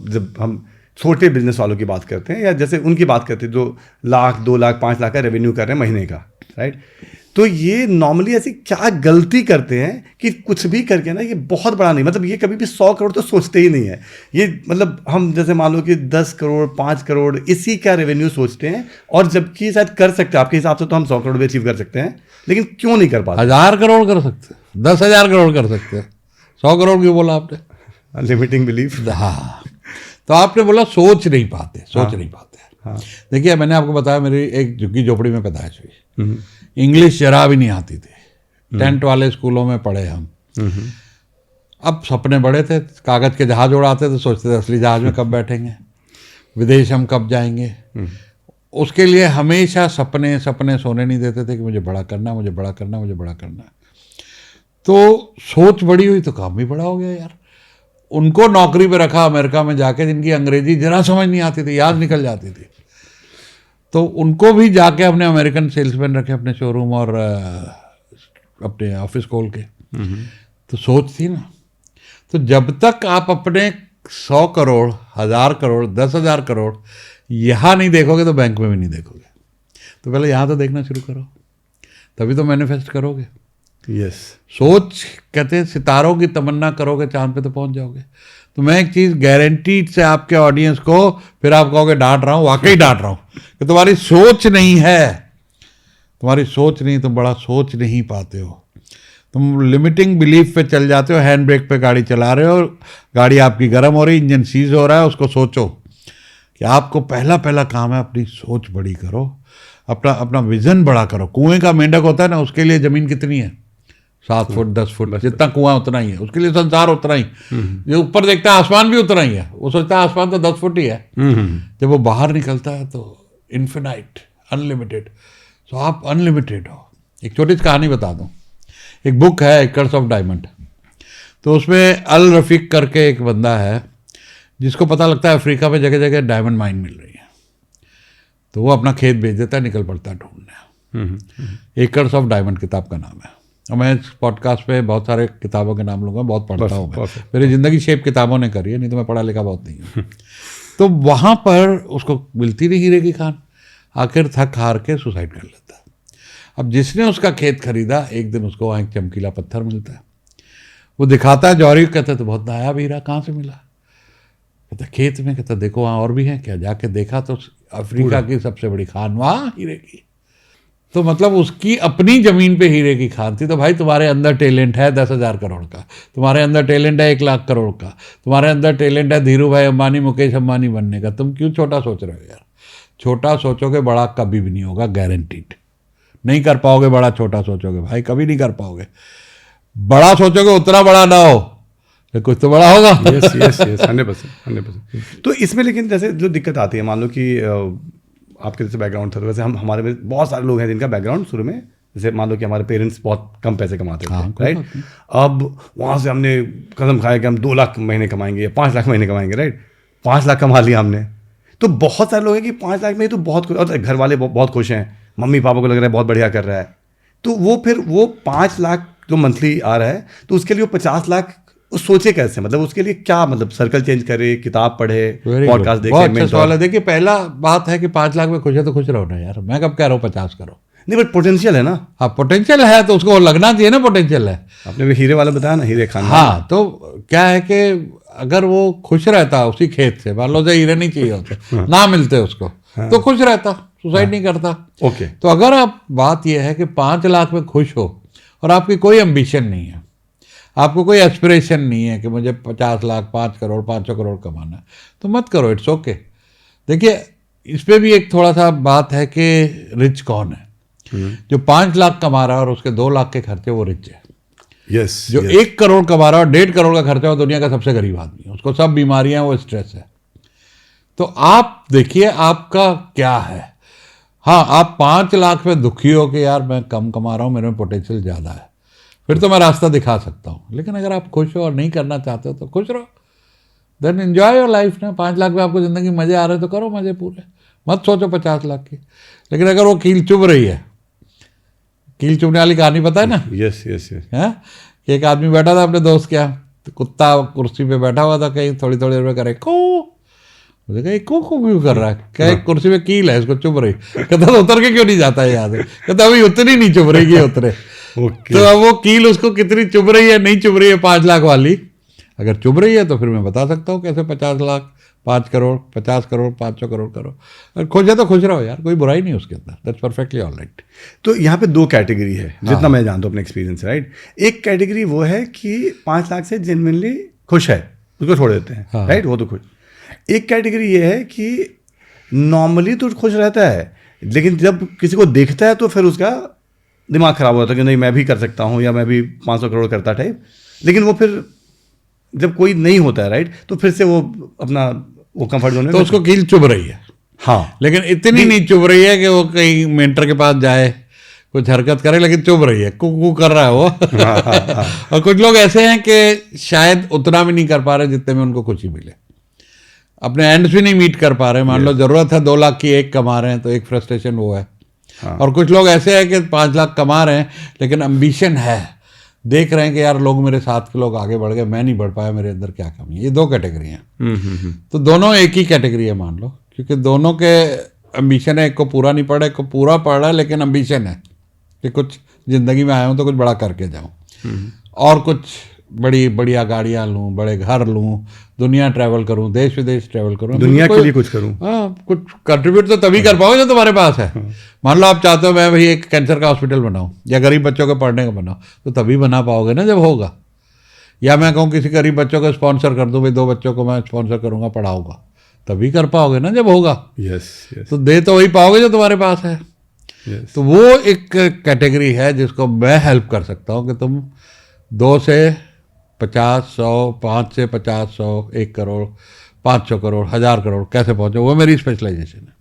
जब हम छोटे बिजनेस वालों की बात करते हैं या जैसे उनकी बात करते हैं जो 1 लाख 2 लाख 5 लाख का रेवेन्यू कर रहे हैं महीने का, राइट, तो ये नॉर्मली ऐसी क्या गलती करते हैं कि कुछ भी करके ना ये बहुत बड़ा नहीं, मतलब ये कभी भी 100 करोड़ तो सोचते ही नहीं है। ये मतलब हम जैसे मान लो कि 10 करोड़ 5 करोड़ इसी का रेवेन्यू सोचते हैं, और जबकि शायद कर सकते हैं आपके हिसाब से तो हम 100 करोड़ भी अचीव कर सकते हैं, लेकिन क्यों नहीं कर पाते? 1000 करोड़ कर सकते हैं, 10,000 करोड़ कर सकते हैं, 100 करोड़ क्यों बोला आपने? Limiting belief. हाँ, तो आपने बोला सोच नहीं पाते। हाँ। देखिए मैंने आपको बताया मेरी एक झुग्गी झोपड़ी में पैदाइश हुई, इंग्लिश जरा भी नहीं आती थी, टेंट वाले स्कूलों में पढ़े हम। अब सपने बड़े थे, कागज के जहाज उड़ाते थे, सोचते थे असली जहाज में कब बैठेंगे, विदेश हम कब जाएंगे। उसके लिए हमेशा सपने सोने नहीं देते थे कि मुझे बड़ा करना, मुझे बड़ा करना, मुझे बड़ा करना। तो सोच बड़ी हुई तो काम भी बड़ा हो गया यार। उनको नौकरी पे रखा अमेरिका में जाके, जिनकी अंग्रेजी जरा समझ नहीं आती थी, याद निकल जाती थी, तो उनको भी जाके हमने अमेरिकन सेल्समैन रखे अपने शोरूम और अपने ऑफिस खोल के। तो सोच थी ना। तो जब तक आप अपने 100 करोड़ 1000 करोड़ 10,000 करोड़ यहाँ नहीं देखोगे तो बैंक में भी नहीं देखोगे। तो पहले यहाँ तो देखना शुरू करो, तभी तो मैनिफेस्ट करोगे। यस। सोच, कहते हैं सितारों की तमन्ना करोगे चांद पे तो पहुंच जाओगे। तो मैं एक चीज़ गारंटीड से आपके ऑडियंस को, फिर आप कहोगे डांट रहा हूँ, वाकई डांट रहा हूँ कि तुम्हारी सोच नहीं है, तुम्हारी सोच नहीं, तुम बड़ा सोच नहीं पाते हो। तुम लिमिटिंग बिलीफ पे चल जाते हो, हैंड ब्रेक पे गाड़ी चला रहे हो, गाड़ी आपकी गर्म हो रही, इंजन सीज हो रहा है। उसको सोचो कि आपको पहला काम है अपनी सोच बड़ी करो, अपना विजन बड़ा करो। कुएं का मेंढक होता है ना, उसके लिए ज़मीन कितनी है? 7 फुट 10 फुट, जितना कुआं उतना ही है, उसके लिए संसार उतना ही। जो ऊपर देखता है आसमान भी उतना ही है, वो सोचता है आसमान तो 10 फुट ही है। जब वो बाहर निकलता है तो इन्फिनाइट, अनलिमिटेड। तो आप अनलिमिटेड हो। एक छोटी सी कहानी बता दूं। एक बुक है एकर्स ऑफ डायमंड, तो उसमें अल रफीक करके एक बंदा है जिसको पता लगता है अफ्रीका में जगह जगह डायमंड माइन मिल रही है, तो वो अपना खेत बेच देता है, निकल पड़ता है ढूंढने। एकर्स ऑफ डायमंड किताब का नाम है। और मैं इस पॉडकास्ट पे बहुत सारे किताबों के नाम लूँगा, बहुत पढ़ता हूँ मैं, मेरी ज़िंदगी शेप किताबों ने करी है, नहीं तो मैं पढ़ा लिखा बहुत नहीं हूँ। तो वहाँ पर उसको मिलती नहीं हीरे की खान, आखिर थक हार के सुसाइड कर लेता है। अब जिसने उसका खेत खरीदा, एक दिन उसको वहाँ एक चमकीला पत्थर मिलता है, वो दिखाता है जौहरी, कहता है तो बहुत नायाब हीरा, कहाँ से मिला? कहता खेत में। कहता देखो वहाँ और भी है क्या? जाके देखा तो अफ्रीका की सबसे बड़ी खान वहाँ हीरे की। तो मतलब उसकी अपनी ज़मीन पे हीरे की खान थी। तो भाई तुम्हारे अंदर टैलेंट है 10,000 करोड़ का, तुम्हारे अंदर टैलेंट है 1 लाख करोड़ का, तुम्हारे अंदर टैलेंट है धीरू भाई अंबानी मुकेश अंबानी बनने का, तुम क्यों छोटा सोच रहे हो यार? छोटा सोचोगे बड़ा कभी भी नहीं होगा, गारंटीड नहीं कर पाओगे। बड़ा छोटा सोचोगे भाई कभी नहीं कर पाओगे। बड़ा सोचोगे उतना बड़ा ना हो, तो कुछ तो बड़ा होगा। Yes yes yes 100%। तो इसमें लेकिन जैसे जो दिक्कत आती है, मान लो कि आपके जैसे बैकग्राउंड था, तो वैसे हमारे में बहुत सारे लोग हैं जिनका बैकग्राउंड शुरू में, जैसे मान लो कि हमारे पेरेंट्स बहुत कम पैसे कमाते थे, राइट। अब वहाँ से हमने कसम खाया कि हम 2 लाख महीने कमाएंगे या 5 लाख महीने कमाएंगे, राइट। 5 लाख कमा लिया हमने। तो बहुत सारे लोग हैं कि 5 लाख में तो बहुत खुश, और घर वाले बहुत खुश हैं, मम्मी पापा को लग रहा है बहुत बढ़िया कर रहा है। तो वो फिर वो 5 लाख जो मंथली आ रहा है, तो उसके लिए वो 50 लाख सोचे कैसे? मतलब उसके लिए क्या, मतलब सर्कल चेंज करे, किताब पढ़े, पॉडकास्ट देखे? बहुत अच्छा सवाल है। देखिए पहला बात है कि 5 लाख में खुश है तो खुश रहो ना यार। मैं कब कह रहा हूँ 50 करो? नहीं, बट पोटेंशियल है ना। हाँ पोटेंशियल है तो उसको लगना चाहिए ना, पोटेंशियल है। आपने भी हीरे वाला बताया ना, हीरे खान। हाँ, तो क्या है कि अगर वो खुश रहता उसी खेत से, मान लो से हीरे नहीं चाहिए होते ना मिलते उसको, तो खुश रहता, सुसाइड नहीं करता। ओके। तो अगर आप बात यह है कि 5 लाख में खुश हो और आपकी कोई एम्बिशन नहीं है, आपको कोई एस्पिरेशन नहीं है कि मुझे 50 लाख 5 करोड़ 500 करोड़ कमाना है, तो मत करो, इट्स ओके। देखिए इस पर भी एक थोड़ा सा बात है कि रिच कौन है। जो 5 लाख कमा रहा है और उसके 2 लाख के खर्चे, वो रिच है। यस। जो 1 करोड़ कमा रहा है और 1.5 करोड़ का खर्चा, वो दुनिया का सबसे गरीब आदमी है, उसको सब बीमारियां, वो स्ट्रेस है। तो आप देखिए आपका क्या है। हाँ, आप 5 लाख में दुखी हो कि यार मैं कम कमा रहा हूँ, मेरे में पोटेंशियल ज़्यादा है, फिर तो मैं रास्ता दिखा सकता हूँ। लेकिन अगर आप खुश हो और नहीं करना चाहते हो तो खुश रहो, देन एंजॉय योर लाइफ ना। 5 लाख में आपको ज़िंदगी मज़े आ रहे हैं तो करो मज़े पूरे, मत सोचो 50 लाख की। लेकिन अगर वो कील चुभ रही है, कील चुभने वाली कहानी पता है ना? Yes yes yes. है कि एक आदमी बैठा था अपने दोस्त के यहाँ, तो कुत्ता कुर्सी पे बैठा हुआ था, कहीं थोड़ी थोड़ी देर में करे को, मुझे कहा को क्यों कर रहा है, क्या कुर्सी में कील है, इसको चुभ रही, कहता तो उतर के क्यों नहीं जाता है यहाँ से, कहता अभी उतनी नहीं चुभ रही है उतरे। तो अब वो कील उसको कितनी चुभ रही है, नहीं चुभ रही है 5 लाख वाली, अगर चुभ रही है तो फिर मैं बता सकता हूँ कैसे 50 लाख 5 करोड़ 50 करोड़ 500 करोड़ करो, अगर खुश है तो खुश रहो यार, कोई बुराई नहीं उसके अंदर, दैट्स परफेक्टली ऑल राइट। तो यहाँ पे 2 कैटेगरी है जितना मैं जानता हूँ अपने एक्सपीरियंस से, राइट। एक कैटेगरी वो है कि 5 लाख से जेन्युइनली खुश है, उसको छोड़ देते हैं, राइट, वो तो खुश। एक कैटेगरी ये है कि नॉर्मली तो खुश रहता है, लेकिन जब किसी को देखता है तो फिर उसका दिमाग खराब हो जाता है कि नहीं मैं भी कर सकता हूँ या मैं भी 500 करोड़ करता टाइप, लेकिन वो फिर जब कोई नहीं होता है, राइट, तो फिर से वो अपना वो कंफर्ट जोन में, तो उसको कील चुभ रही है, हाँ, लेकिन इतनी नहीं चुभ रही है कि वो कहीं मेंटर के पास जाए कुछ हरकत करे, लेकिन चुभ रही है, कुकू कर रहा है वो। और कुछ लोग ऐसे हैं कि शायद उतना भी नहीं कर पा रहे जितने में उनको खुशी मिले, अपने एंड्स भी नहीं मीट कर पा रहे, मान लो जरूरत है 2 लाख की, 1 कमा रहे हैं तो एक फ्रस्ट्रेशन वो है। और कुछ लोग ऐसे हैं कि 5 लाख कमा रहे हैं लेकिन एम्बिशन है, देख रहे हैं कि यार लोग मेरे साथ के लोग आगे बढ़ गए, मैं नहीं बढ़ पाया, मेरे अंदर क्या कमी है। ये 2 कैटेगरी हैं। तो दोनों एक ही कैटेगरी है मान लो, क्योंकि दोनों के एम्बिशन है, एक को पूरा नहीं पड़ा, एक को पूरा पड़ा है, लेकिन एम्बिशन है कि कुछ जिंदगी में आया हूँ तो कुछ बड़ा करके जाऊँ और कुछ बड़ी बढ़िया गाड़ियाँ लूँ, बड़े घर लूँ, दुनिया ट्रैवल करूँ, देश विदेश ट्रैवल करूँ, दुनिया के लिए कुछ करूँ। हाँ, कुछ कंट्रीब्यूट तो तभी कर पाओगे जो तुम्हारे पास है। मान लो आप चाहते हो मैं भाई एक कैंसर का हॉस्पिटल बनाऊँ या गरीब बच्चों को पढ़ने का बनाऊँ, तो तभी बना पाओगे ना जब होगा। या मैं कहूँ किसी गरीब बच्चों को स्पॉन्सर कर दूँ, भाई 2 बच्चों को मैं स्पॉन्सर करूँगा, पढ़ाऊँगा, तभी कर पाओगे ना जब होगा। यस, तो दे तो वही पाओगे जो तुम्हारे पास है। तो वो एक कैटेगरी है जिसको मैं हेल्प कर सकता हूँ कि तुम 2 से 50, 100, 5 से 50, 100, 1 करोड़, 500 करोड़, 1000 करोड़ कैसे पहुँचो, वो मेरी स्पेशलाइजेशन है।